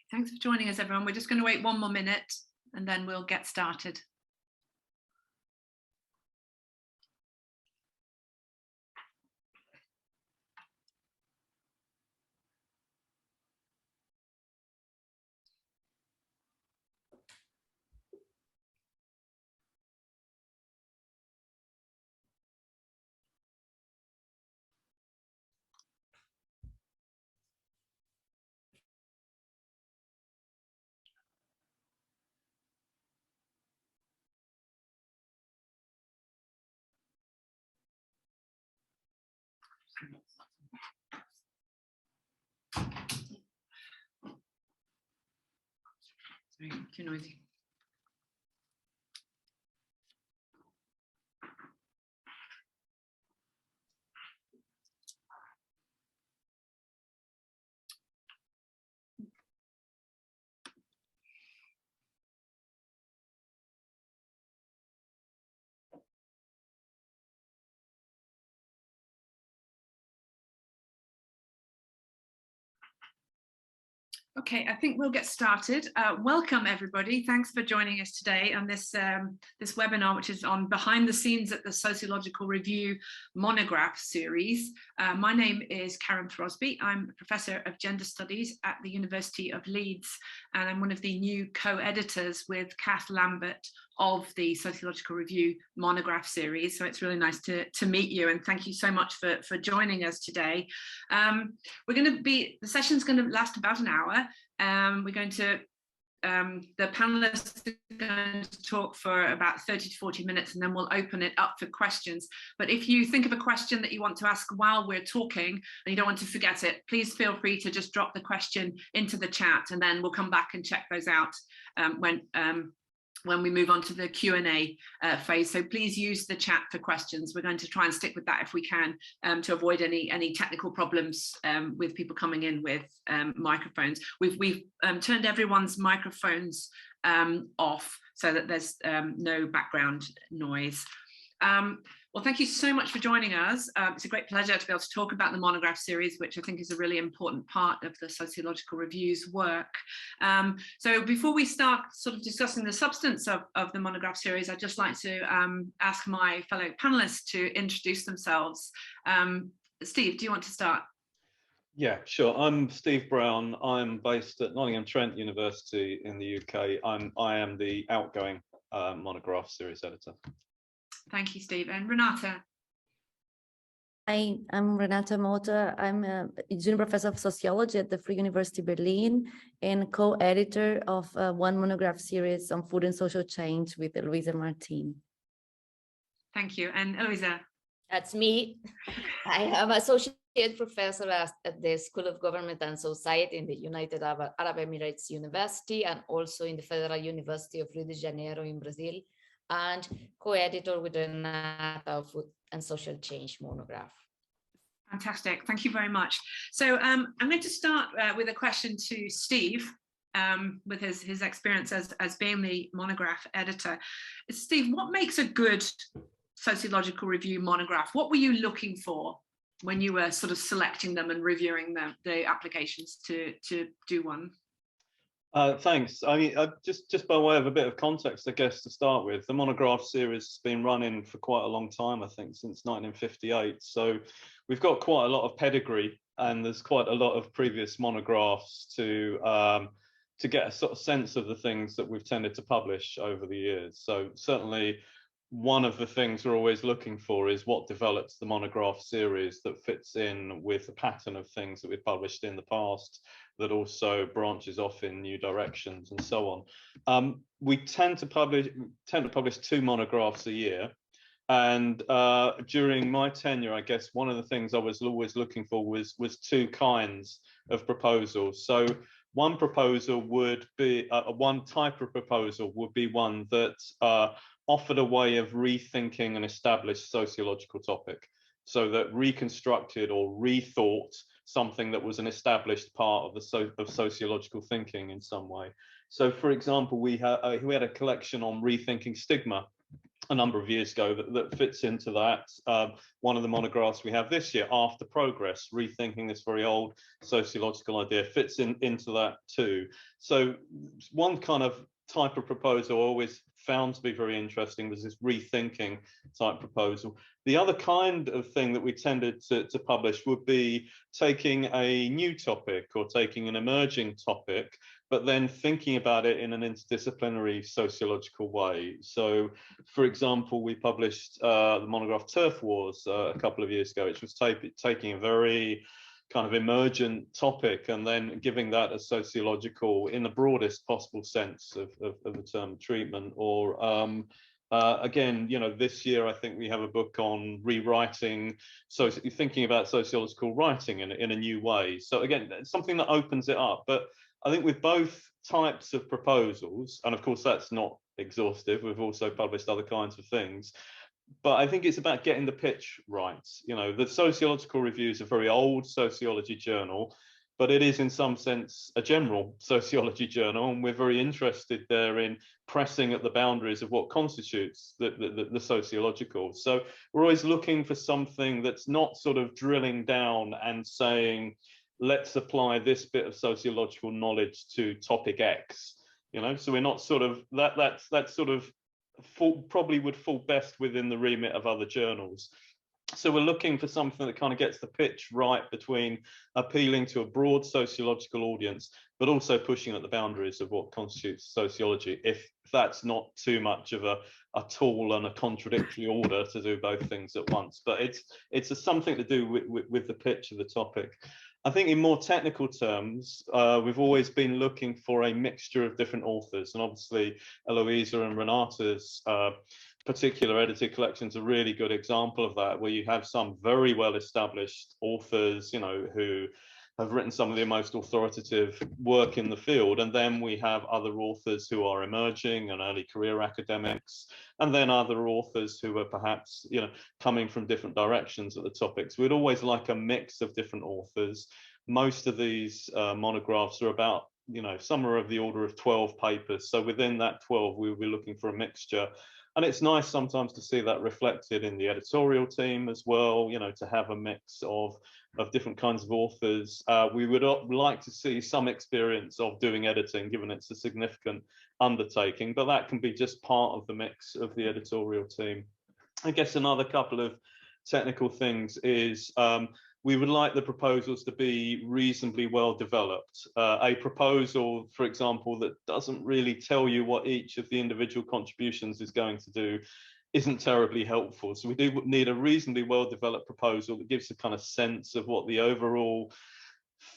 Thanks for joining us, everyone. We're just going to wait one more minute and then we'll get started. Sorry, too noisy. Okay, I think we'll get started. Welcome everybody. Thanks for joining us today on this this webinar, which is on behind the scenes at the Sociological Review Monograph Series. My name is Karen Throsby. I'm a Professor of Gender Studies at the University of Leeds, and I'm one of the new co-editors with Kath Lambert of the Sociological Review Monograph Series. So it's really nice to meet you, and thank you so much for joining us today. The session's going to last about an hour. We're going to, the panelists are going to talk for about 30 to 40 minutes, and then we'll open it up for questions. But if you think of a question that you want to ask while we're talking and you don't want to forget it, please feel free to just drop the question into the chat, and then we'll come back and check those out when we move on to the Q&A phase. So please use the chat for questions. We're going to try and stick with that if we can, to avoid any technical problems with people coming in with microphones. We've turned everyone's microphones off so that there's no background noise. Well, thank you so much for joining us. It's a great pleasure to be able to talk about the Monograph series, which I think is a really important part of the Sociological Review's work. So before we start sort of discussing the substance of the Monograph series, I'd just like to ask my fellow panelists to introduce themselves. Steve, do you want to start? Yeah, sure. I'm Steve Brown. I'm based at Nottingham, Trent University in the UK. I am the outgoing Monograph series editor. Thank you, Steve. And Renata? Hi, I'm Renata Mota. I'm a junior professor of sociology at the Free University Berlin and co-editor of one monograph series on food and social change with Eloisa Martin. Thank you. And Eloisa? That's me. I am associate professor at the School of Government and Society in the United Arab Emirates University, and also in the Federal University of Rio de Janeiro in Brazil, and co-editor with Renata of Food and Social Change monograph. Fantastic, thank you very much. So I'm going to start with a question to Steve, with his experience as being the monograph editor. Steve, what makes a good sociological review monograph? What were you looking for when you were sort of selecting them and reviewing the applications to do one? Thanks. I mean, just by way of a bit of context, I guess, to start with, the Monograph series has been running for quite a long time, I think, since 1958. So we've got quite a lot of pedigree, and there's quite a lot of previous monographs to get a sort of sense of the things that we've tended to publish over the years. So certainly one of the things we're always looking for is what develops the Monograph series that fits in with the pattern of things that we've published in the past, that also branches off in new directions and so on. We tend to publish 2 monographs a year, and during my tenure, I guess one of the things I was always looking for was 2 kinds of proposals. So one proposal would be one type of proposal would be one that offered a way of rethinking an established sociological topic, so that reconstructed or rethought something that was an established part of the sociological thinking in some way. So, for example, we had a collection on rethinking stigma, a number of years ago that fits into that. One of the monographs we have this year, After Progress, rethinking this very old sociological idea, fits into that too. So one kind of type of proposal I always found to be very interesting was this rethinking type proposal. The other kind of thing that we tended to publish would be taking a new topic or taking an emerging topic, but then thinking about it in an interdisciplinary sociological way. So, for example, we published the monograph Turf Wars a couple of years ago, which was taking a very kind of emergent topic and then giving that a sociological, in the broadest possible sense of the term, treatment. Or again, you know, this year I think we have a book on rewriting, so thinking about sociological writing in a new way. So again, it's something that opens it up. But I think with both types of proposals, and of course that's not exhaustive, we've also published other kinds of things, but I think it's about getting the pitch right. You know, the Sociological Review is a very old sociology journal, but it is in some sense a general sociology journal, and we're very interested there in pressing at the boundaries of what constitutes the sociological. So we're always looking for something that's not sort of drilling down and saying, let's apply this bit of sociological knowledge to topic X, you know. So we're not sort of that's sort of probably would fall best within the remit of other journals. So we're looking for something that kind of gets the pitch right between appealing to a broad sociological audience, but also pushing at the boundaries of what constitutes sociology, if that's not too much of a tall and a contradictory order to do both things at once. But it's something to do with the pitch of the topic. I think in more technical terms, we've always been looking for a mixture of different authors, and obviously Eloisa and Renata's particular edited collections are a really good example of that, where you have some very well established authors, you know, who have written some of the most authoritative work in the field, and then we have other authors who are emerging and early career academics, and then other authors who are perhaps, you know, coming from different directions at the topics. We'd always like a mix of different authors. Most of these monographs are about, you know, some are of the order of 12 papers, so within that 12 we will be looking for a mixture. And it's nice sometimes to see that reflected in the editorial team as well, you know, to have a mix of different kinds of authors. We would like to see some experience of doing editing, given it's a significant undertaking, but that can be just part of the mix of the editorial team. I guess another couple of technical things is we would like the proposals to be reasonably well developed. A proposal, for example, that doesn't really tell you what each of the individual contributions is going to do isn't terribly helpful. So we do need a reasonably well developed proposal that gives a kind of sense of what the overall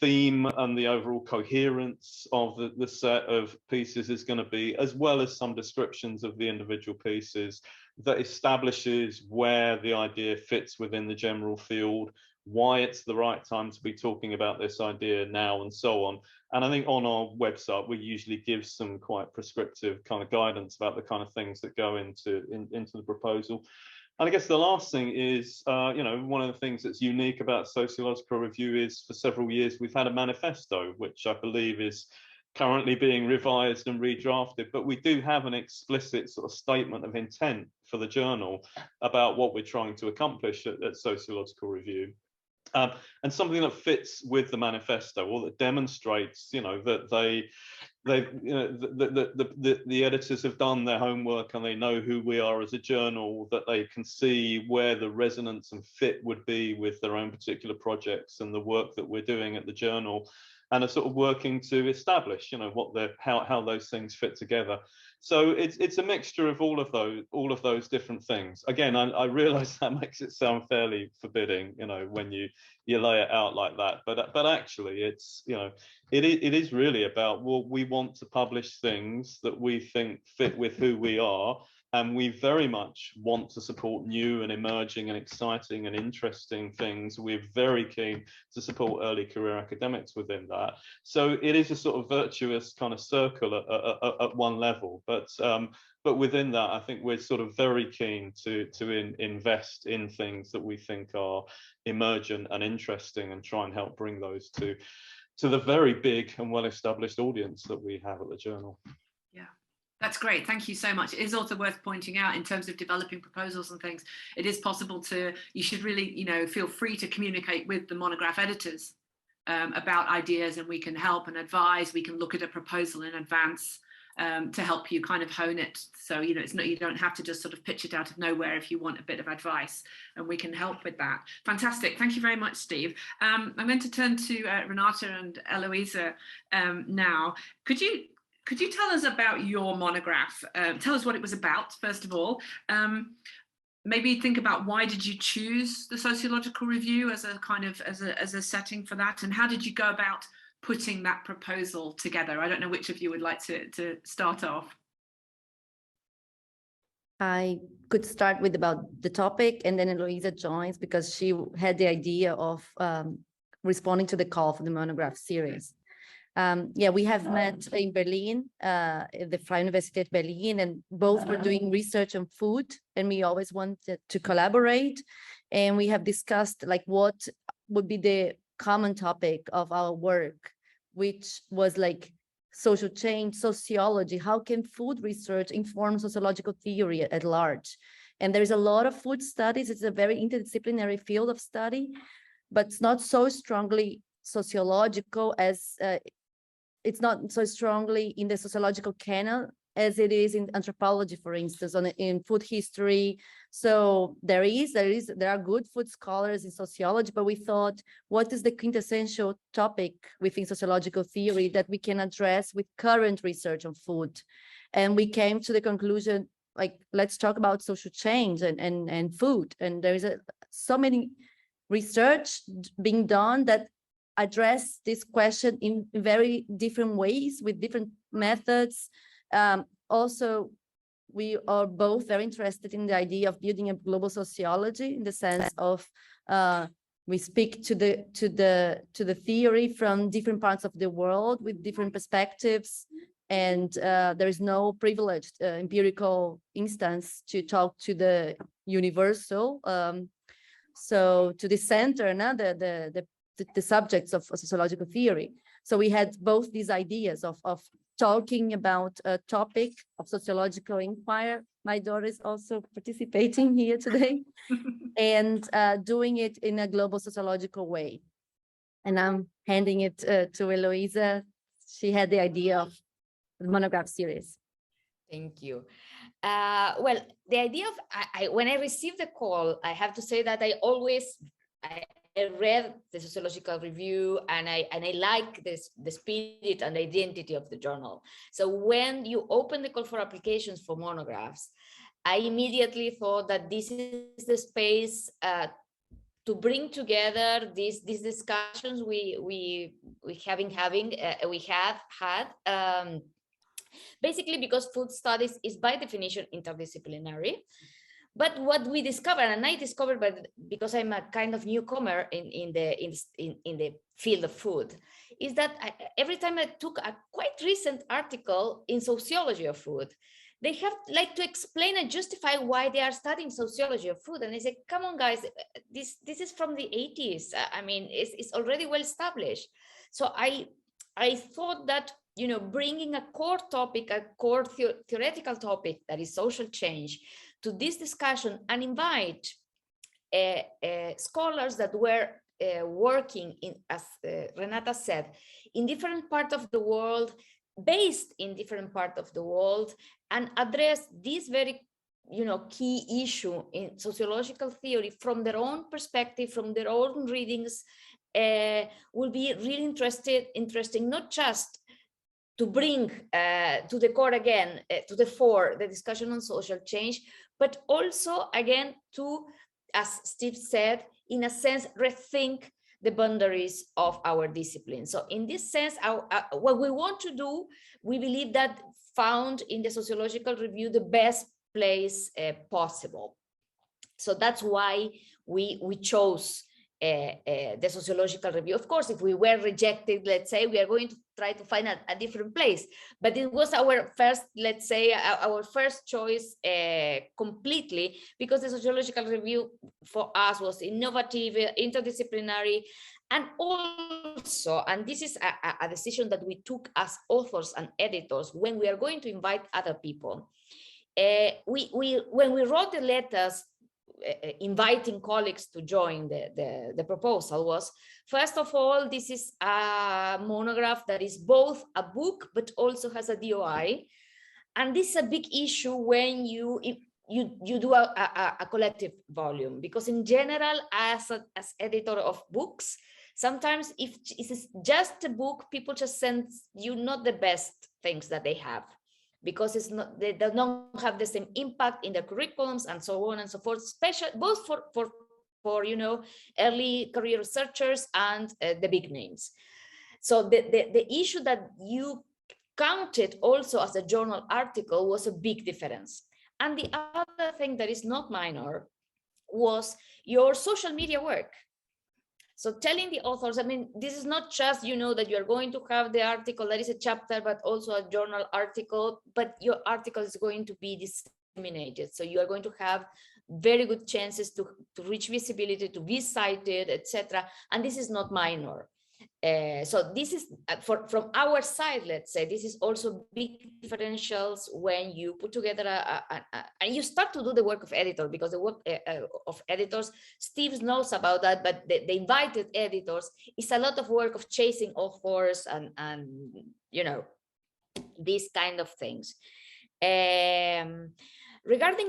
theme and the overall coherence of the set of pieces is going to be, as well as some descriptions of the individual pieces that establishes where the idea fits within the general field, why it's the right time to be talking about this idea now, and so on. And I think on our website we usually give some quite prescriptive kind of guidance about the kind of things that go into the proposal. And I guess the last thing is, you know, one of the things that's unique about Sociological Review is for several years we've had a manifesto, which I believe is currently being revised and redrafted, but we do have an explicit sort of statement of intent for the journal about what we're trying to accomplish at Sociological Review. And something that fits with the manifesto, or that demonstrates, you know, that you know, the editors have done their homework and they know who we are as a journal, that they can see where the resonance and fit would be with their own particular projects and the work that we're doing at the journal, and are sort of working to establish, you know, what how those things fit together. So it's a mixture of all of those different things. Again, I realize that makes it sound fairly forbidding, you know, when you lay it out like that, but actually it's, you know, it is really about, well, we want to publish things that we think fit with who we are, and we very much want to support new and emerging and exciting and interesting things. We're very keen to support early career academics within that. So it is a sort of virtuous kind of circle at one level. But within that, I think we're sort of very keen to invest in things that we think are emergent and interesting, and try and help bring those to the very big and well-established audience that we have at the journal. Yeah. That's great. Thank you so much. It is also worth pointing out in terms of developing proposals and things, it is possible to, you should really, you know, feel free to communicate with the monograph editors about ideas, and we can help and advise. We can look at a proposal in advance to help you kind of hone it. So, you know, it's not, you don't have to just sort of pitch it out of nowhere if you want a bit of advice, and we can help with that. Fantastic. Thank you very much, Steve. I'm going to turn to Renata and Eloisa now. Could you tell us about your monograph? Tell us what it was about, first of all. Maybe think about why did you choose the Sociological Review as a kind of as a setting for that, and how did you go about putting that proposal together? I don't know which of you would like to start off. I could start with about the topic, and then Eloisa joins because she had the idea of responding to the call for the monograph series. Yeah, we have met in Berlin, at the Freie Universität Berlin, and both were doing research on food, and we always wanted to collaborate. And we have discussed like what would be the common topic of our work, which was like social change, sociology. How can food research inform sociological theory at large? And there's a lot of food studies. It's a very interdisciplinary field of study, but it's not so strongly sociological as it's not so strongly in the sociological canon as it is in anthropology, for instance, in food history. So there are good food scholars in sociology, but we thought, what is the quintessential topic within sociological theory that we can address with current research on food? And we came to the conclusion, like, let's talk about social change and food. And there is so many research being done that address this question in very different ways with different methods. Also, we are both very interested in the idea of building a global sociology, in the sense of we speak to the theory from different parts of the world with different perspectives, and there is no privileged empirical instance to talk to the universal. So to the center, now the subjects of sociological theory. So we had both these ideas of talking about a topic of sociological inquiry. My daughter is also participating here today, and doing it in a global sociological way. And I'm handing it to Eloisa. She had the idea of the monograph series. Thank you. Well, the idea of, when I received the call, I have to say that I read the Sociological Review, and I like the spirit and identity of the journal. So when you open the call for applications for monographs, I immediately thought that this is the space to bring together these discussions we have had. Basically because food studies is by definition interdisciplinary. But what we discovered, and I discovered, because I'm a kind of newcomer in the field of food, is that every time I took a quite recent article in Sociology of Food, they have like to explain and justify why they are studying sociology of food. And I say, come on, guys, this is from the 80s. I mean, it's already well established. So I thought that, you know, bringing a core topic, a core theoretical topic that is social change to this discussion, and invite scholars that were working in, as Renata said, in different parts of the world, based in different parts of the world, and address this very, you know, key issue in sociological theory from their own perspective, from their own readings, will be really interesting, not just to bring to the core again, to the fore, the discussion on social change, but also again to, as Steve said, in a sense, rethink the boundaries of our discipline. So in this sense, what we want to do, we believe that found in the Sociological Review the best place possible. So that's why we chose the Sociological Review. Of course, if we were rejected, let's say, we are going to try to find a different place. But it was our first, let's say, our first choice completely, because the Sociological Review for us was innovative, interdisciplinary, And also, and this is a decision that we took as authors and editors when we are going to invite other people. When we wrote the letters inviting colleagues to join the proposal was, first of all, this is a monograph that is both a book but also has a DOI. And this is a big issue when you do a collective volume, because in general, as editor of books, sometimes if it's just a book, people just send you not the best things that they have, because it's not, they don't have the same impact in the curriculums and so on and so forth, especially both for you know, early career researchers and the big names. So the issue that you counted also as a journal article was a big difference. And the other thing that is not minor was your social media work. So telling the authors, I mean, this is not just, you know, that you're going to have the article that is a chapter, but also a journal article, but your article is going to be disseminated. So you are going to have very good chances to reach visibility, to be cited, etc. And this is not minor. So this is from our side, let's say, this is also big differentials when you put together and you start to do the work of editor, because the work of editors, Steve knows about that, but the invited editors is a lot of work of chasing authors and you know, these kind of things. Regarding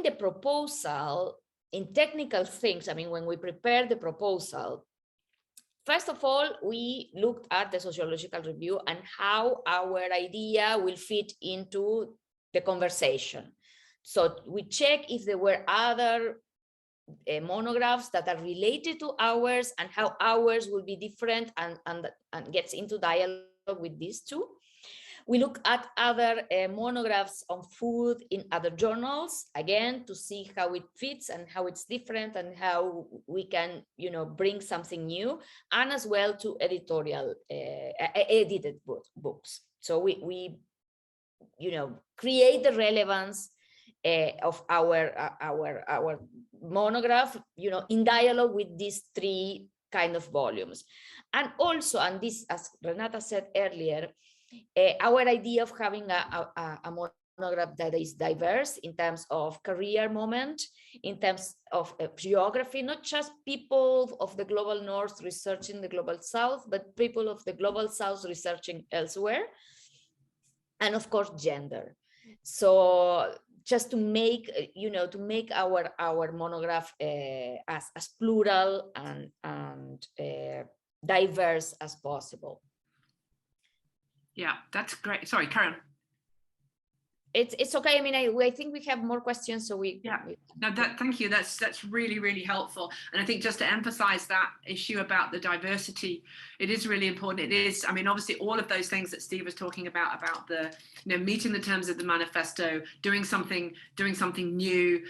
the proposal, in technical things, I mean, when we prepare the proposal, first of all, we looked at the sociological review and how our idea will fit into the conversation. So we check if there were other monographs that are related to ours and how ours will be different and gets into dialogue with these two. We look at other monographs on food in other journals, again, to see how it fits and how it's different and how we can, you know, bring something new, and as well to editorial, edited books. So we you know, create the relevance of our monograph, you know, in dialogue with these three kind of volumes. And also, and this, as Renata said earlier, our idea of having a monograph that is diverse in terms of career moment, in terms of geography, not just people of the global north researching the global south, but people of the global south researching elsewhere, and of course gender. So just to make, you know, to make our monograph as plural and diverse as possible. Yeah, that's great. Sorry, Karen. It's okay. I mean, I think we have more questions, so Thank you. That's really, really helpful. And I think just to emphasize that issue about the diversity, it is really important. It is, I mean, obviously all of those things that Steve was talking about the, you know, meeting the terms of the manifesto, doing something new,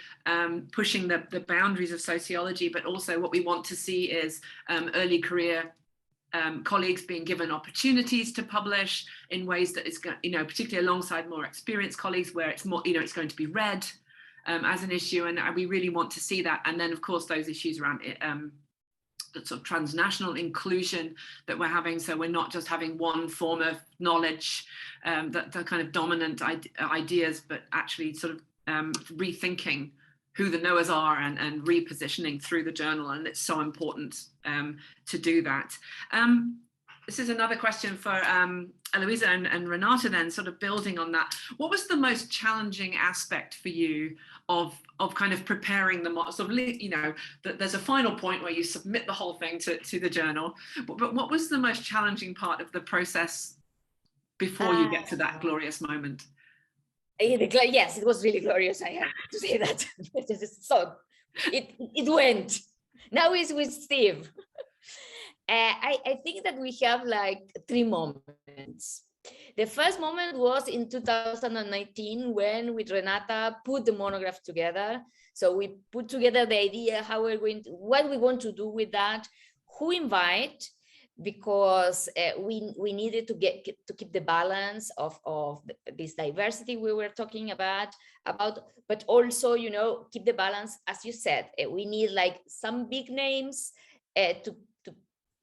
pushing the boundaries of sociology, but also what we want to see is early career colleagues being given opportunities to publish in ways that is, you know, particularly alongside more experienced colleagues, where it's more, you know, it's going to be read as an issue, and we really want to see that. And then, of course, those issues around the sort of transnational inclusion that we're having. So we're not just having one form of knowledge, the kind of dominant ideas, but actually sort of rethinking who the knowers are and repositioning through the journal. And it's so important to do that. This is another question for Eloisa and Renata then, sort of building on that. What was the most challenging aspect for you of kind of preparing the sort of, you know, that there's a final point where you submit the whole thing to the journal, but what was the most challenging part of the process before you get to that glorious moment? Yes, it was really glorious. I have to say that. So it went. Now it's with Steve. I think that we have like three moments. The first moment was in 2019 when with Renata put the monograph together. So we put together the idea how we're going to, what we want to do with that, who invite, because we needed to keep the balance of this diversity we were talking about, but also, you know, keep the balance, as you said, we need like some big names to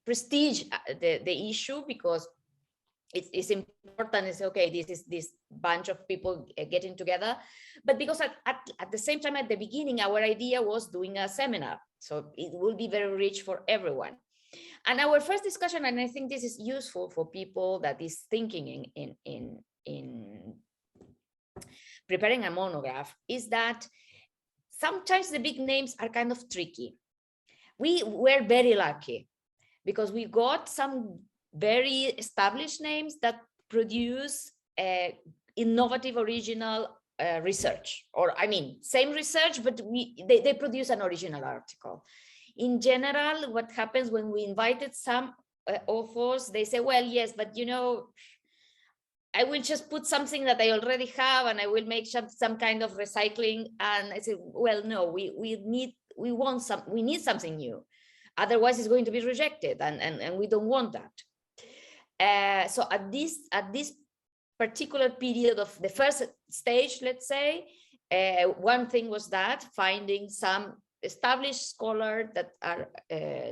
prestige the issue, because it's important. It's okay, this is this bunch of people getting together, but because at the same time, at the beginning, our idea was doing a seminar, so it will be very rich for everyone. And our first discussion, and I think this is useful for people that is thinking in preparing a monograph, is that sometimes the big names are kind of tricky. We were very lucky because we got some very established names that produce innovative, original research, or I mean, same research, but they produce an original article. In general, what happens when we invited some authors, they say, well, yes, but you know, I will just put something that I already have and I will make some kind of recycling. And I say, well, no, we need something new. Otherwise it's going to be rejected, and we don't want that. So at this particular period of the first stage, let's say, one thing was that finding some established scholars that are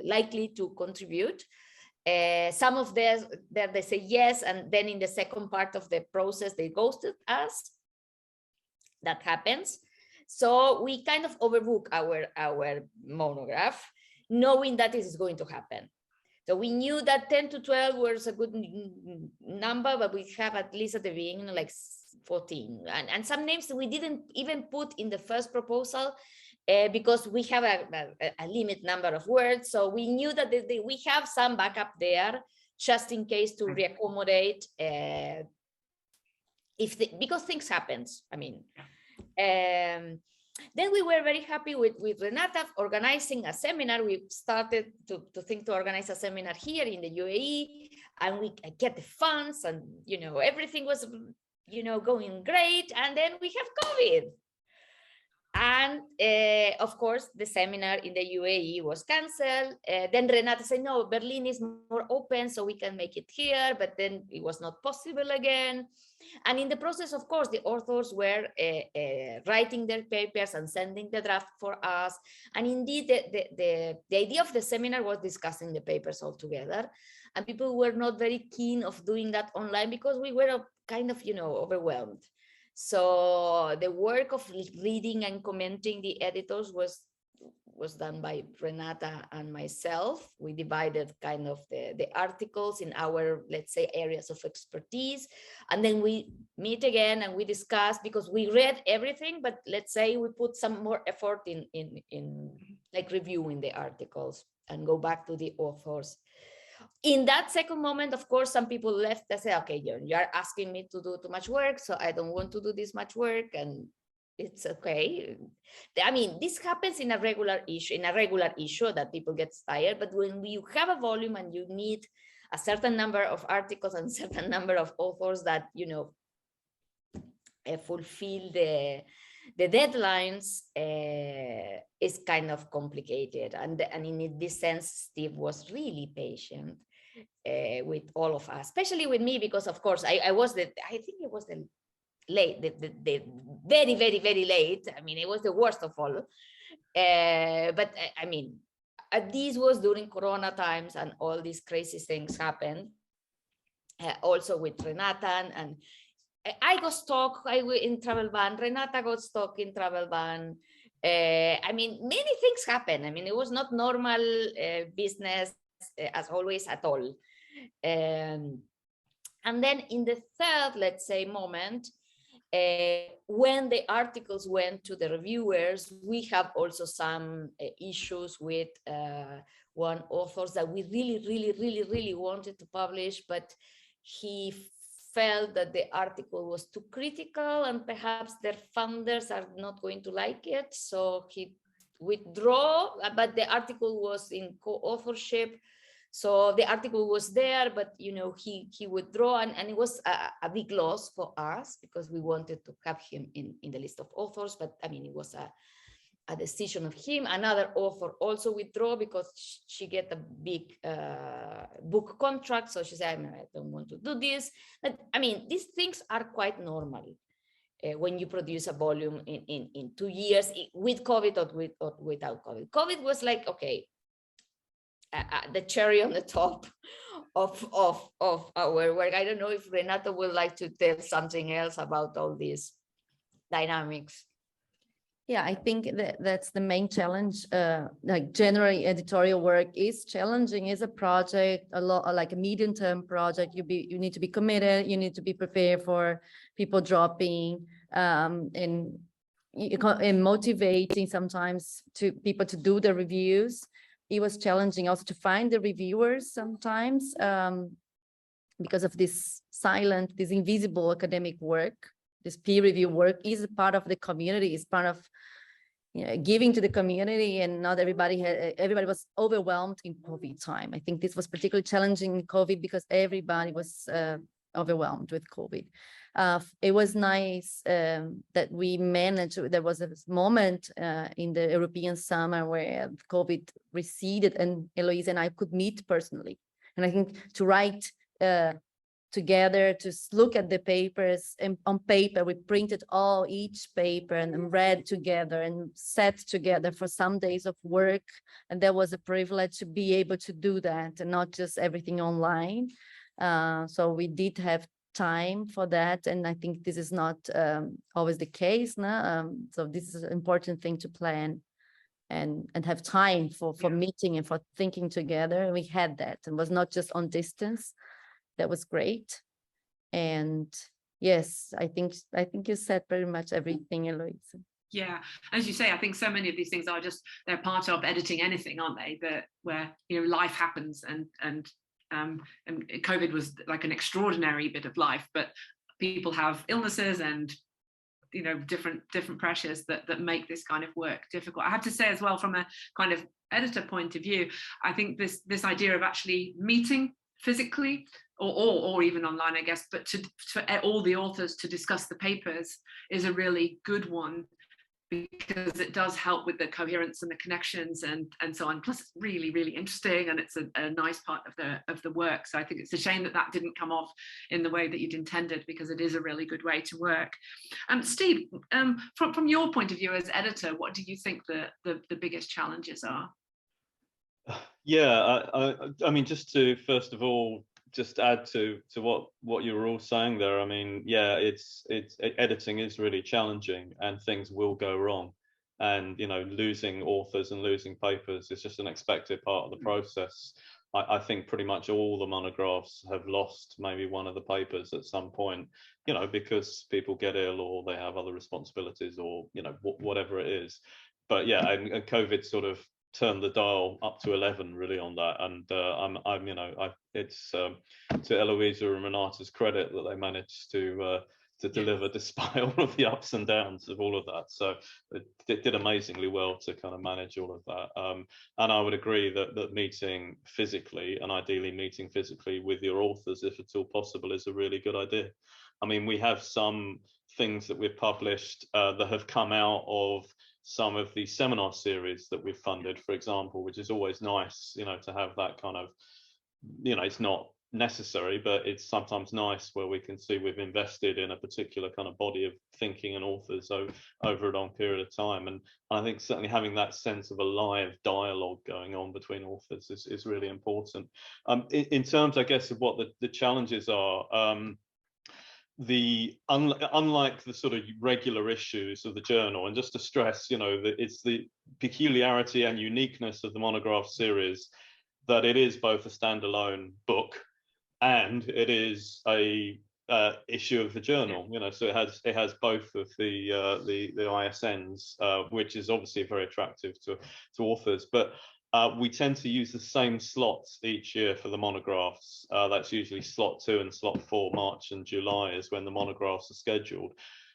likely to contribute. Some of them, they say yes, and then in the second part of the process, they ghosted us. That happens. So we kind of overbook our monograph, knowing that this is going to happen. So we knew that 10 to 12 was a good number, but we have at least at the beginning like 14. And some names we didn't even put in the first proposal because we have a limit number of words. So we knew that we have some backup there just in case to reaccommodate because things happens. I mean, then we were very happy with Renata organizing a seminar. We started to think to organize a seminar here in the UAE, and we get the funds, and you know, everything was, you know, going great. And then we have COVID. And of course, the seminar in the UAE was canceled. Then Renata said, no, Berlin is more open, so we can make it here. But then it was not possible again. And in the process, of course, the authors were writing their papers and sending the draft for us. And indeed, the idea of the seminar was discussing the papers all together. And people were not very keen of doing that online because we were kind of, you know, overwhelmed. So the work of reading and commenting the editors was done by Renata and myself. We divided kind of the articles in our, let's say, areas of expertise. And then we meet again and we discuss, because we read everything, but let's say we put some more effort in like reviewing the articles and go back to the authors. In that second moment, of course, some people left. They say, okay, you are asking me to do too much work, so I don't want to do this much work, and it's okay. I mean, this happens in a regular issue that people get tired, but when you have a volume and you need a certain number of articles and certain number of authors that, you know, fulfill the deadlines, is kind of complicated. And in this sense, Steve was really patient with all of us, especially with me, because of course I think it was the very, very, very late. I mean, it was the worst of all. But I mean, this was during Corona times and all these crazy things happened. Also with Renata, and I got stuck in travel ban. Renata got stuck in travel ban. I mean, many things happen. I mean, it was not normal business as always at all. And then in the third, let's say, moment, when the articles went to the reviewers, we have also some issues with one author that we really wanted to publish, but he felt that the article was too critical and perhaps their founders are not going to like it. So he withdrew, but the article was in co-authorship. So the article was there, but you know, he withdrew, and it was a big loss for us because we wanted to have him in the list of authors. But I mean, it was a decision of him. Another author also withdrew because she get a big book contract. So she said, I don't want to do this. But I mean, these things are quite normal when you produce a volume in 2 years with COVID or without COVID. COVID was like, okay, the cherry on the top of our work. I don't know if Renata would like to tell something else about all these dynamics. Yeah, I think that's the main challenge. Like generally editorial work is challenging, is a project, a lot like a medium-term project. You need to be committed, you need to be prepared for people dropping, and motivating sometimes to people to do the reviews. It was challenging also to find the reviewers sometimes, because of this silent, this invisible academic work. This peer review work is a part of the community, is part of, you know, giving to the community, and not everybody was overwhelmed in COVID time. I think this was particularly challenging in COVID because everybody was overwhelmed with COVID. It was nice that we managed. There was a moment in the European summer where COVID receded, and Eloise and I could meet personally. And I think to write together, to look at the papers, and on paper we printed each paper and read together and sat together for some days of work, and that was a privilege to be able to do that and not just everything online. So we did have time for that, and I think this is not always the case now. So this is an important thing to plan and have time for meeting and for thinking together, and we had that. It was not just on distance. That was great. And yes, I think you said pretty much everything, Eloise. Yeah, as you say, I think so many of these things are just, they're part of editing anything, aren't they? That where, you know, life happens, and COVID was like an extraordinary bit of life, but people have illnesses and, you know, different pressures that make this kind of work difficult. I have to say as well, from a kind of editor point of view, I think this idea of actually meeting physically or even online, I guess, but for all the authors to discuss the papers is a really good one, because it does help with the coherence and the connections and so on. Plus, it's really, really interesting, and it's a nice part of the work. So I think it's a shame that didn't come off in the way that you'd intended, because it is a really good way to work. Steve, from your point of view as editor, what do you think the biggest challenges are? Yeah, I mean, just to first of all just add to what you were all saying there. I mean, yeah, editing is really challenging, and things will go wrong, and, you know, losing authors and losing papers is just an expected part of the process. I think pretty much all the monographs have lost maybe one of the papers at some point, you know, because people get ill or they have other responsibilities, or, you know, whatever it is. But yeah, and COVID sort of turned the dial up to 11 really on that, and I'm you know, it's to Eloisa and Renata's credit that they managed to deliver despite all of the ups and downs of all of that. So it did amazingly well to kind of manage all of that, and I would agree that meeting physically, and ideally meeting physically with your authors if at all possible, is a really good idea. I mean, we have some things that we've published that have come out of some of the seminar series that we've funded, for example, which is always nice, you know, to have that kind of, you know, it's not necessary, but it's sometimes nice where we can see we've invested in a particular kind of body of thinking and authors over a long period of time. And I think certainly having that sense of a live dialogue going on between authors is really important. In terms, I guess, of what the challenges are, unlike the sort of regular issues of the journal, and just to stress, you know, that it's the peculiarity and uniqueness of the monograph series that it is both a standalone book and it is a issue of the journal, you know, so it has both of the ISNs, which is obviously very attractive to authors. But we tend to use the same slots each year for the monographs. That's usually slot 2 and slot 4, March and July is when the monographs are scheduled.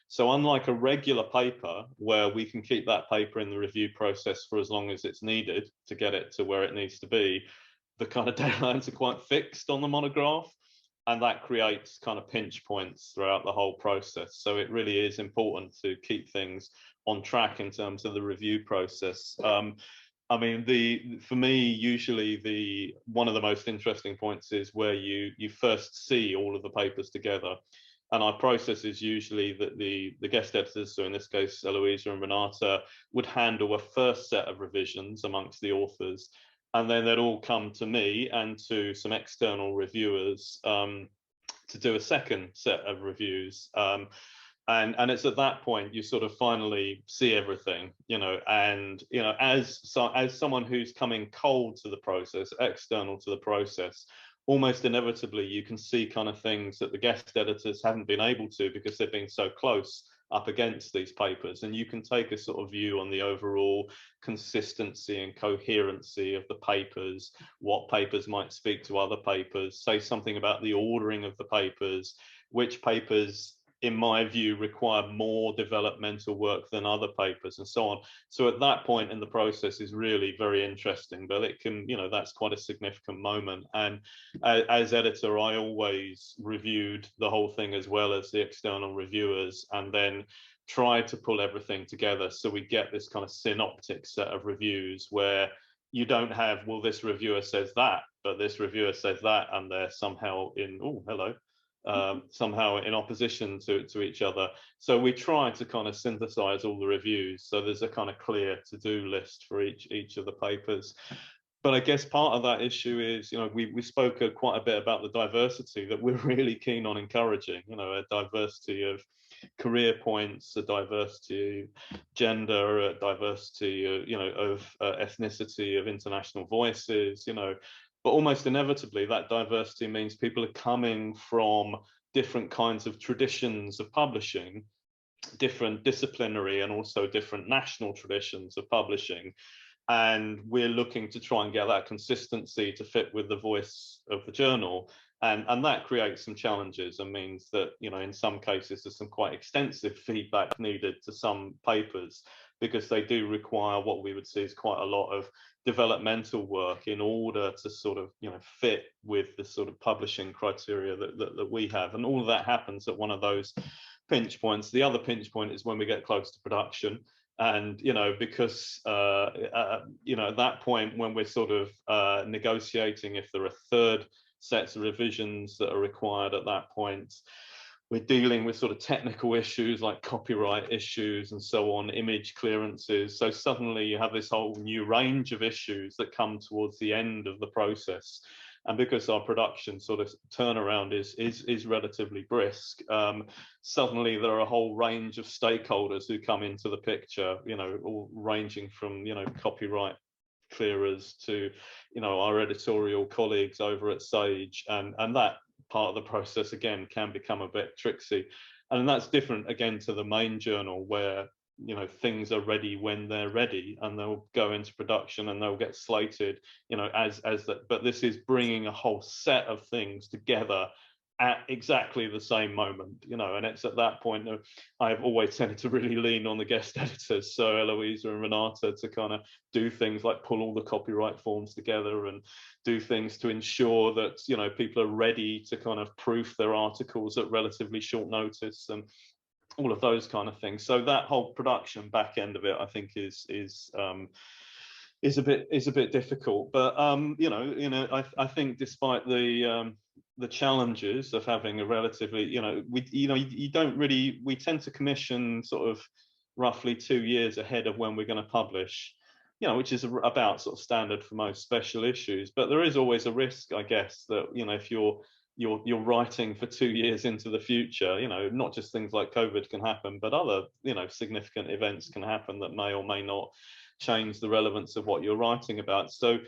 So unlike a regular paper where we can keep that paper in the review process for as long as it's needed to get it to where it needs to be, the kind of deadlines are quite fixed on the monograph, and that creates kind of pinch points throughout the whole process. So it really is important to keep things on track in terms of the review process. I mean, for me, usually one of the most interesting points is where you first see all of the papers together. And our process is usually that the guest editors, so in this case, Eloisa and Renata, would handle a first set of revisions amongst the authors. and then they'd all come to me and to some external reviewers to do a second set of reviews. And it's at that point you sort of finally see everything, you know, and, you know, as someone who's coming cold to the process, external to the process, almost inevitably you can see kind of things that the guest editors haven't been able to because they've been so close up against these papers, and you can take a sort of view on the overall consistency and coherency of the papers, what papers might speak to other papers, say something about the ordering of the papers, which papers in my view require more developmental work than other papers, and so on. So at that point in the process is really very interesting, but it can, you know, that's quite a significant moment. And as editor, I always reviewed the whole thing as well as the external reviewers, and then tried to pull everything together so we get this kind of synoptic set of reviews where you don't have, well, this reviewer says that, but this reviewer says that, and they're somehow in, oh, hello, somehow in opposition to each other. So we try to kind of synthesize all the reviews, so there's a kind of clear to-do list for each of the papers. But I guess part of that issue is, you know, we spoke quite a bit about the diversity that we're really keen on encouraging, you know, a diversity of career points, a diversity of gender, a diversity, you know, of ethnicity, of international voices, you know. But almost inevitably, that diversity means people are coming from different kinds of traditions of publishing, different disciplinary and also different national traditions of publishing. And we're looking to try and get that consistency to fit with the voice of the journal. And that creates some challenges and means that, you know, in some cases, there's some quite extensive feedback needed to some papers, because they do require what we would see as quite a lot of developmental work in order to sort of, you know, fit with the sort of publishing criteria that we have. And all of that happens at one of those pinch points. The other pinch point is when we get close to production. And, you know, because, you know, at that point when we're sort of negotiating if there are third sets of revisions that are required at that point, we're dealing with sort of technical issues like copyright issues and so on, image clearances. So suddenly you have this whole new range of issues that come towards the end of the process. And because our production sort of turnaround is relatively brisk, suddenly there are a whole range of stakeholders who come into the picture, you know, all ranging from, you know, copyright clearers to, you know, our editorial colleagues over at Sage, and that part of the process again can become a bit tricksy. And that's different again to the main journal, where, you know, things are ready when they're ready, and they'll go into production and they'll get slated, you know, as that. But this is bringing a whole set of things together at exactly the same moment, you know. And it's at that point that I've always tended to really lean on the guest editors, so Eloisa and Renata, to kind of do things like pull all the copyright forms together and do things to ensure that, you know, people are ready to kind of proof their articles at relatively short notice and all of those kind of things. So that whole production back end of it, I think, is a bit difficult. But you know, I think despite the challenges of having a relatively, you know, we tend to commission sort of roughly 2 years ahead of when we're going to publish, you know, which is about sort of standard for most special issues. But there is always a risk, I guess, that, you know, if you're writing for 2 years into the future, you know, not just things like COVID can happen, but other, you know, significant events can happen that may or may not change the relevance of what you're writing about. So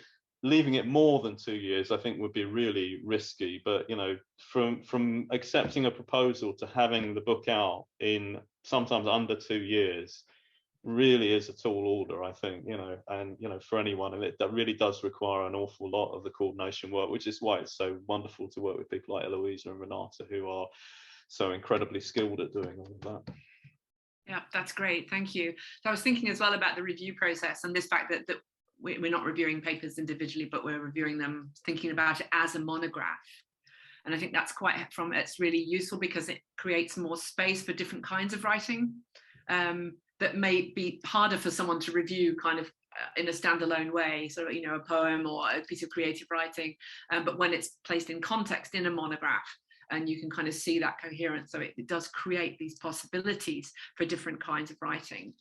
leaving it more than 2 years, I think, would be really risky. But, you know, from accepting a proposal to having the book out in sometimes under 2 years really is a tall order, I think, you know, and, you know, for anyone, and that really does require an awful lot of the coordination work, which is why it's so wonderful to work with people like Eloisa and Renata, who are so incredibly skilled at doing all of that. Yeah, that's great. Thank you. So I was thinking as well about the review process and this fact that we're not reviewing papers individually, but we're reviewing them, thinking about it as a monograph. And I think that's it's really useful because it creates more space for different kinds of writing that may be harder for someone to review kind of in a standalone way, so, you know, a poem or a piece of creative writing. But when it's placed in context in a monograph, and you can kind of see that coherence, so it does create these possibilities for different kinds of writing.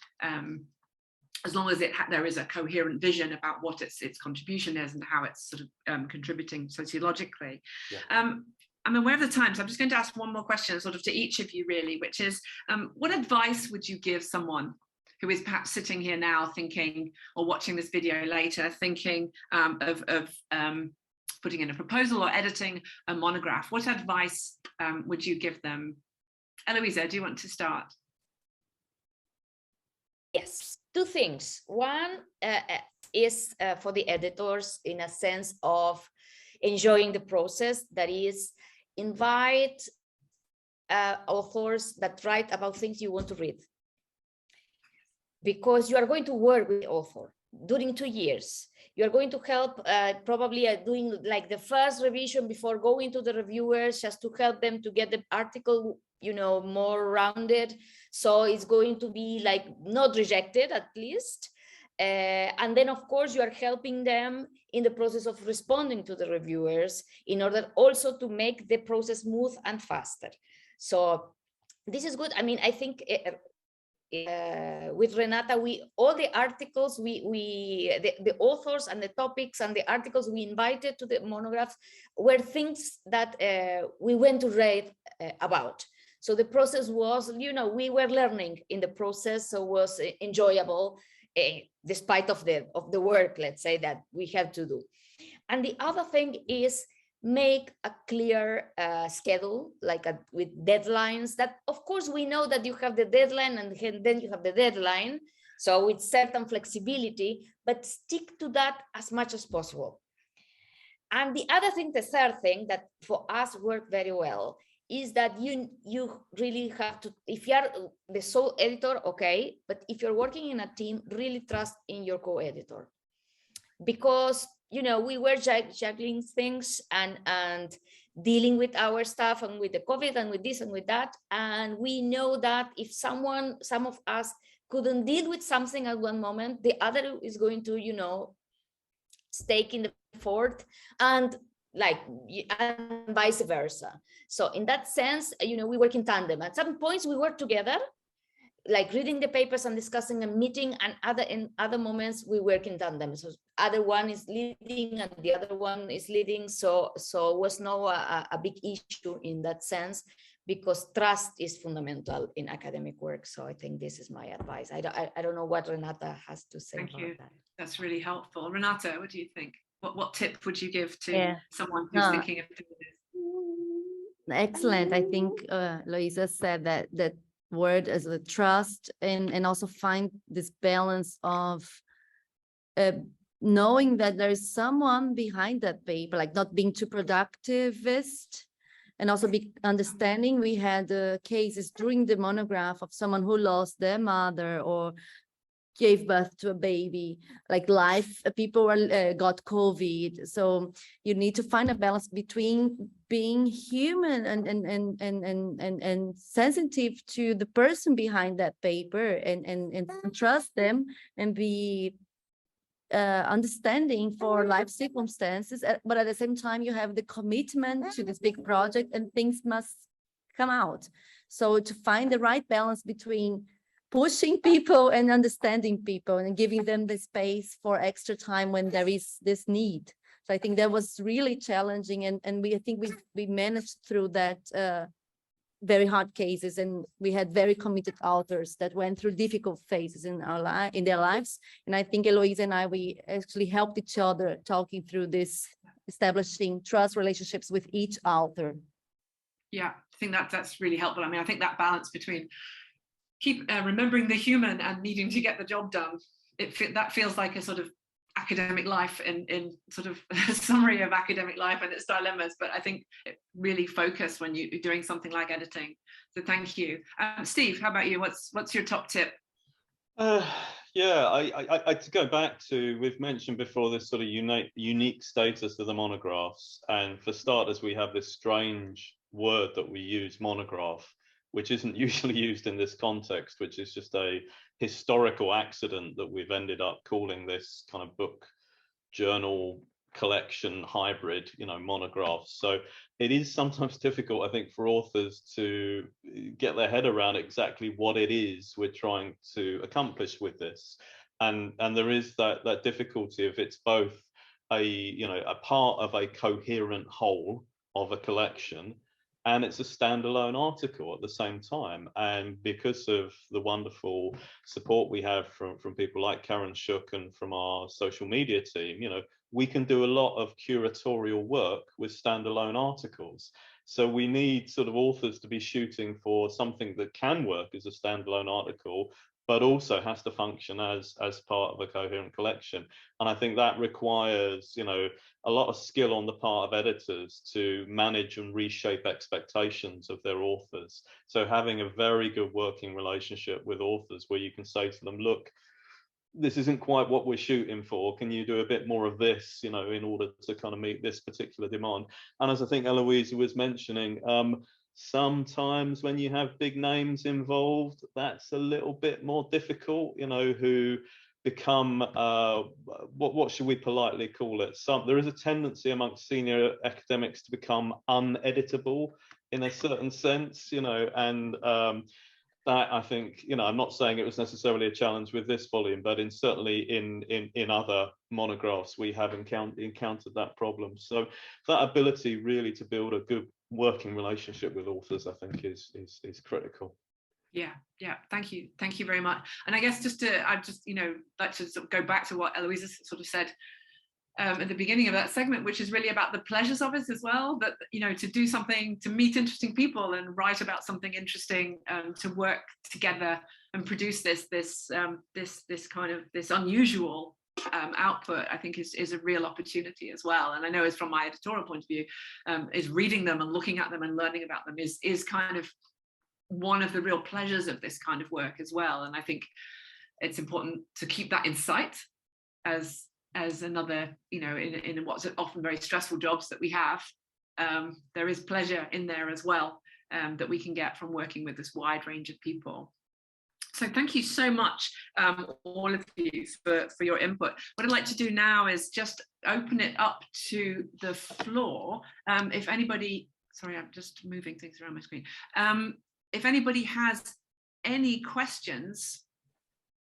as long as there is a coherent vision about what its contribution is and how it's sort of contributing sociologically. Yeah. I'm aware of the time, so I'm just going to ask one more question sort of to each of you really, which is, what advice would you give someone who is perhaps sitting here now thinking, or watching this video later, thinking of putting in a proposal or editing a monograph? What advice would you give them? Eloisa, do you want to start? Yes, two things. One is for the editors, in a sense of enjoying the process, that is, invite authors that write about things you want to read, because you are going to work with the author during 2 years. You are going to help probably doing like the first revision before going to the reviewers, just to help them to get the article, you know, more rounded. So it's going to be like not rejected at least. And then of course you are helping them in the process of responding to the reviewers in order also to make the process smooth and faster. So this is good. I mean, I think with Renata, all the articles, the authors and the topics and the articles we invited to the monographs were things that we went to read about. So the process was, you know, we were learning in the process, so it was enjoyable, despite of the work, let's say, that we have to do. And the other thing is make a clear schedule, like with deadlines, that of course we know that you have the deadline and then you have the deadline, so with certain flexibility, but stick to that as much as possible. And the other thing, the third thing that for us worked very well, is that you really have to, if you are the sole editor, okay, but if you're working in a team, really trust in your co-editor, because, you know, we were juggling things and dealing with our stuff and with the COVID and with this and with that. And we know that if some of us couldn't deal with something at one moment, the other is going to, you know, stake in the fort, and vice versa. So in that sense, you know, we work in tandem. At some points we work together, like reading the papers and discussing and meeting, and in other moments we work in tandem. So other one is leading and the other one is leading. So it was no a big issue in that sense, because trust is fundamental in academic work. So I think this is my advice. I don't know what Renata has to say about that. That's really helpful. Renata, what do you think? What tip would you give to someone who's thinking of doing this? Excellent. I think Louisa said that word as a trust, and also find this balance of knowing that there's someone behind that paper, like not being too productivist, and also be understanding. We had cases during the monograph of someone who lost their mother or gave birth to a baby, like people got COVID. So you need to find a balance between being human and sensitive to the person behind that paper, and trust them, and be understanding for life circumstances, but at the same time you have the commitment to this big project and things must come out. So to find the right balance between pushing people and understanding people and giving them the space for extra time when there is this need. So I think that was really challenging, and I think we managed through that very hard cases, and we had very committed authors that went through difficult phases in their lives. And I think Eloisa and we actually helped each other talking through this, establishing trust relationships with each author. Yeah, I think that's really helpful. I mean, I think that balance between keep remembering the human and needing to get the job done, that feels like a sort of academic life in sort of a summary of academic life and its dilemmas, but I think it really focused when you're doing something like editing. So thank you. Steve, how about you? What's your top tip? Yeah, I to go back to, we've mentioned before this sort of unique status of the monographs, and for starters we have this strange word that we use, monograph, which isn't usually used in this context, which is just a historical accident that we've ended up calling this kind of book journal collection hybrid, you know, monographs. So it is sometimes difficult, I think, for authors to get their head around exactly what it is we're trying to accomplish with this. and there is that difficulty of it's both a part of a coherent whole of a collection, and it's a standalone article at the same time. And because of the wonderful support we have from people like Karen Shook and from our social media team, we can do a lot of curatorial work with standalone articles. So we need sort of authors to be shooting for something that can work as a standalone article, but also has to function as part of a coherent collection. And I think that requires, a lot of skill on the part of editors to manage and reshape expectations of their authors. So having a very good working relationship with authors where you can say to them, look, this isn't quite what we're shooting for. Can you do a bit more of this, in order to kind of meet this particular demand? And as I think Eloisa was mentioning, sometimes when you have big names involved, that's a little bit more difficult, who become, what should we politely call it? There is a tendency amongst senior academics to become uneditable in a certain sense, and that I think, I'm not saying it was necessarily a challenge with this volume, but certainly in other monographs, we have encountered that problem. So that ability really to build a good working relationship with authors, I think is critical. Yeah, thank you very much. And I guess I'd just like to sort of go back to what Eloisa sort of said at the beginning of that segment, which is really about the pleasures of it as well, that to do something, to meet interesting people and write about something interesting, to work together and produce this unusual output, I think is a real opportunity as well. And I know, as from my editorial point of view, is reading them and looking at them and learning about them is kind of one of the real pleasures of this kind of work as well. And I think it's important to keep that in sight as another, in what's often very stressful jobs that we have. There is pleasure in there as well, that we can get from working with this wide range of people. So thank you so much, all of you, for your input. What I'd like to do now is just open it up to the floor. If anybody, sorry, I'm just moving things around my screen. If anybody has any questions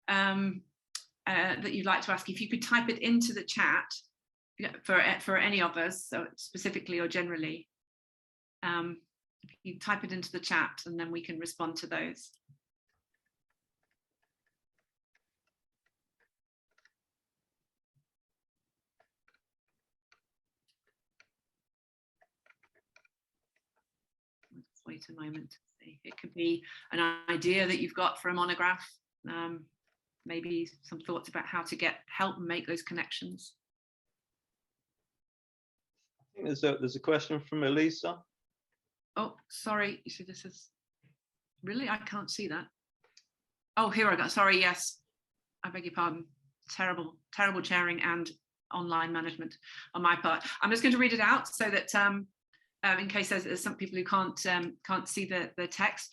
that you'd like to ask, if you could type it into the chat for any of us, so specifically or generally, if you type it into the chat, and then we can respond to those. Let's wait a moment to see. It could be an idea that you've got for a monograph. Maybe some thoughts about how to help make those connections. I think there's a question from Elisa. Oh, sorry. You see, this is really, I can't see that. Oh, here I go. Sorry. Yes, I beg your pardon. Terrible chairing and online management on my part. I'm just going to read it out so that in case there's some people who can't see the text.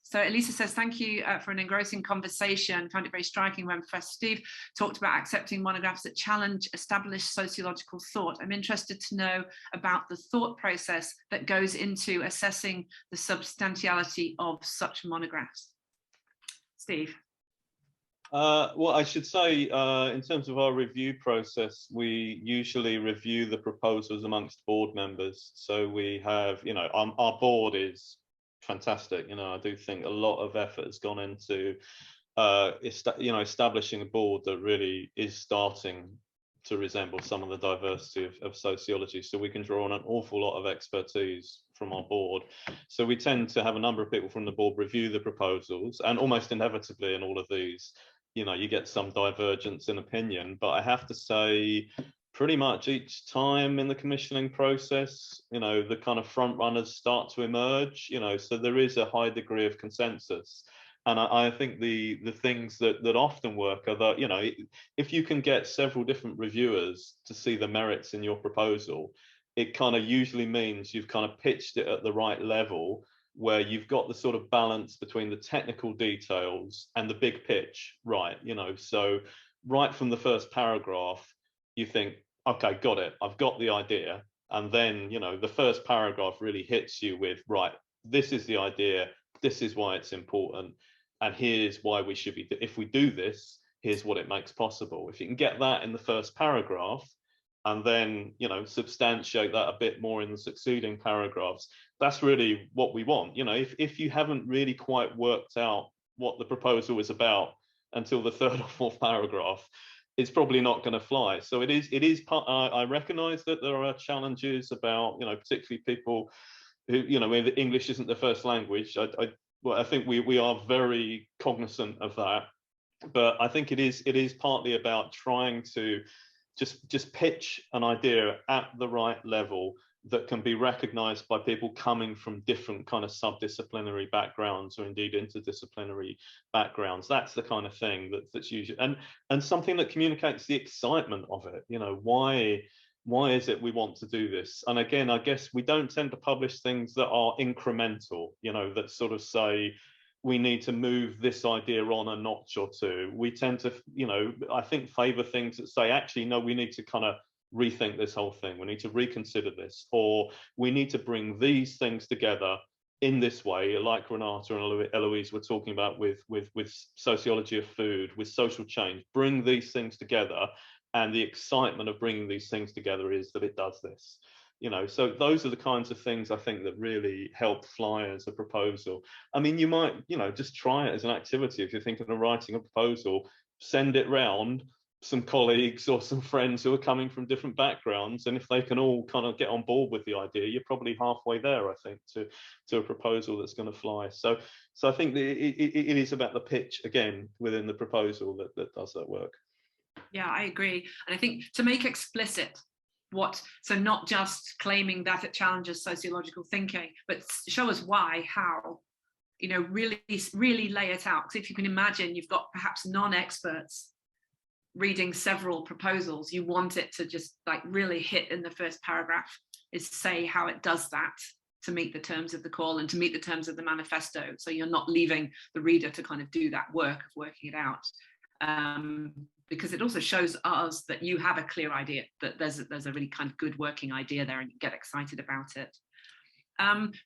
So Elisa says, thank you for an engrossing conversation. Found it very striking when Professor Steve talked about accepting monographs that challenge established sociological thought. I'm interested to know about the thought process that goes into assessing the substantiality of such monographs. Steve. Well, I should say, in terms of our review process, we usually review the proposals amongst board members. So we have, our board is fantastic. I do think a lot of effort has gone into establishing a board that really is starting to resemble some of the diversity of sociology. So we can draw on an awful lot of expertise from our board. So we tend to have a number of people from the board review the proposals, and almost inevitably in all of these, you get some divergence in opinion. But I have to say, pretty much each time in the commissioning process, the kind of front runners start to emerge, so there is a high degree of consensus. And I think the things that often work are that, if you can get several different reviewers to see the merits in your proposal, it kind of usually means you've kind of pitched it at the right level, where you've got the sort of balance between the technical details and the big pitch, right? So right from the first paragraph, you think, okay, got it, I've got the idea. And then, the first paragraph really hits you with, right, this is the idea, this is why it's important, and here's why we should be, if we do this, here's what it makes possible. If you can get that in the first paragraph, and then, you know, substantiate that a bit more in the succeeding paragraphs, that's really what we want. You know, if you haven't really quite worked out what the proposal is about until the third or fourth paragraph, it's probably not going to fly. So it is part, I recognize that there are challenges about, you know, particularly people who, you know, where the English isn't the first language. I think we are very cognizant of that, but I think it is partly about trying to just pitch an idea at the right level that can be recognized by people coming from different kind of subdisciplinary backgrounds, or indeed interdisciplinary backgrounds. That's the kind of thing that's usually, and something that communicates the excitement of it. You know, why is it we want to do this? And again, I guess we don't tend to publish things that are incremental, you know, that sort of say, we need to move this idea on a notch or two. We tend to, you know, I think favor things that say, actually, no, we need to kind of rethink this whole thing. We need to reconsider this, or we need to bring these things together in this way, like Renata and Eloise were talking about with sociology of food, with social change. Bring these things together, and the excitement of bringing these things together is that it does this. You know, so those are the kinds of things I think that really help fly as a proposal. I mean, you might, you know, just try it as an activity. If you're thinking of writing a proposal, send it round some colleagues or some friends who are coming from different backgrounds, and if they can all kind of get on board with the idea, you're probably halfway there, I think, to a proposal that's going to fly. So I think it is about the pitch again within the proposal that does that work. Yeah, I agree. And I think to make explicit so not just claiming that it challenges sociological thinking, but show us why, how, you know, really lay it out. Because if you can imagine, you've got perhaps non-experts reading several proposals, you want it to just like really hit in the first paragraph, is say how it does that to meet the terms of the call and to meet the terms of the manifesto. So you're not leaving the reader to kind of do that work of working it out. Because it also shows us that you have a clear idea, that there's a really kind of good working idea there, and you get excited about it.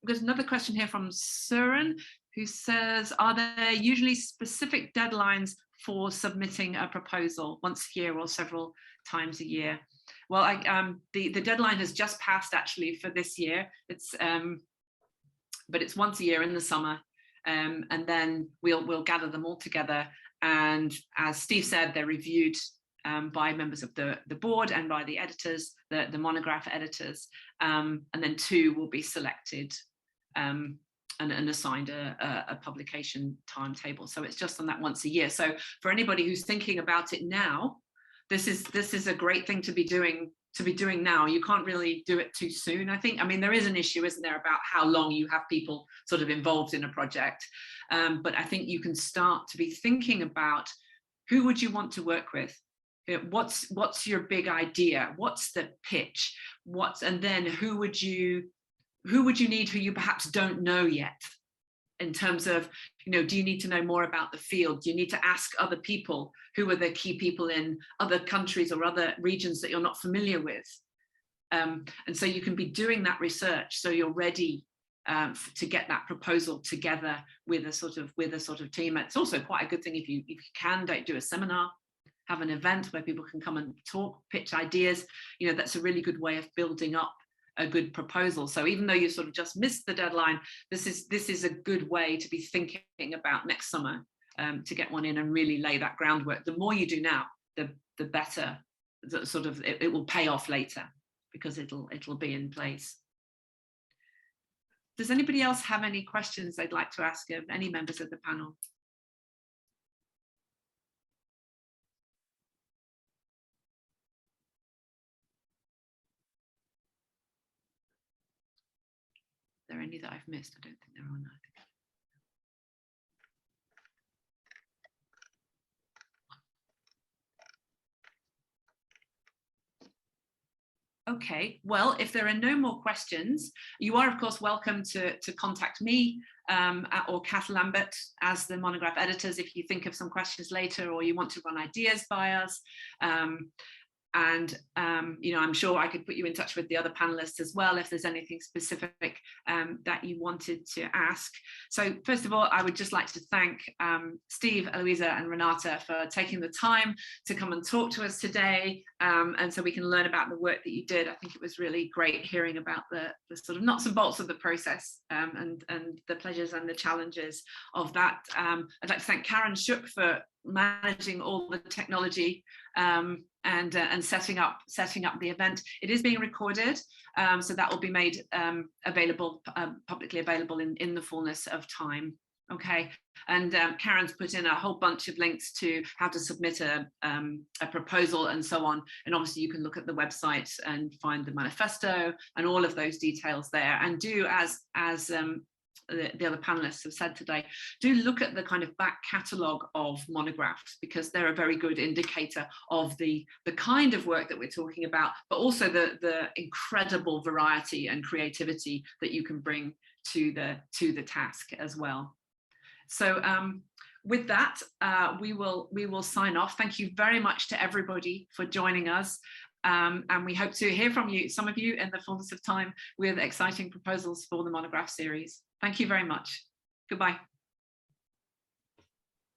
There's another question here from Søren, who says, are there usually specific deadlines for submitting a proposal, once a year or several times a year? Well, the deadline has just passed actually for this year. But it's once a year in the summer, and then we'll gather them all together. And as Steve said, they're reviewed by members of the board and by the editors, the monograph editors, and then 2 will be selected and assigned a publication timetable. So it's just on that once a year. So for anybody who's thinking about it now, this is a great thing to be doing now. You can't really do it too soon, I think. I mean, there is an issue, isn't there, about how long you have people sort of involved in a project. But I think you can start to be thinking about who would you want to work with? What's your big idea? What's the pitch? And then who would you need who you perhaps don't know yet? In terms of, you know, do you need to know more about the field? Do you need to ask other people who are the key people in other countries or other regions that you're not familiar with? And so you can be doing that research so you're ready to get that proposal together with a sort of team. It's also quite a good thing if you can do a seminar, have an event where people can come and talk, pitch ideas. You know, that's a really good way of building up a good proposal. So even though you sort of just missed the deadline, this is a good way to be thinking about next summer, to get one in and really lay that groundwork. The more you do now, the better. Sort of it will pay off later because it'll be in place. Does anybody else have any questions they'd like to ask of any members of the panel? Are there any that I've missed? I don't think there are. Okay, well, if there are no more questions, you are of course welcome to contact me or Kath Lambert as the monograph editors if you think of some questions later or you want to run ideas by us. And you know, I'm sure I could put you in touch with the other panelists as well if there's anything specific that you wanted to ask. So first of all, I would just like to thank Steve, Eloisa and Renata for taking the time to come and talk to us today, and so we can learn about the work that you did. I think it was really great hearing about the sort of nuts and bolts of the process, and the pleasures and the challenges of that. I'd like to thank Karen Shook for managing all the technology and setting up the event. It is being recorded, so that will be made available, publicly available in the fullness of time. Okay, and Karen's put in a whole bunch of links to how to submit a proposal and so on. And obviously you can look at the website and find the manifesto and all of those details there. And do as the other panelists have said today, do look at the kind of back catalogue of monographs, because they're a very good indicator of the kind of work that we're talking about, but also the incredible variety and creativity that you can bring to the task as well. So with that, we will sign off. Thank you very much to everybody for joining us. And we hope to hear from you, some of you, in the fullness of time with exciting proposals for the monograph series. Thank you very much. Goodbye.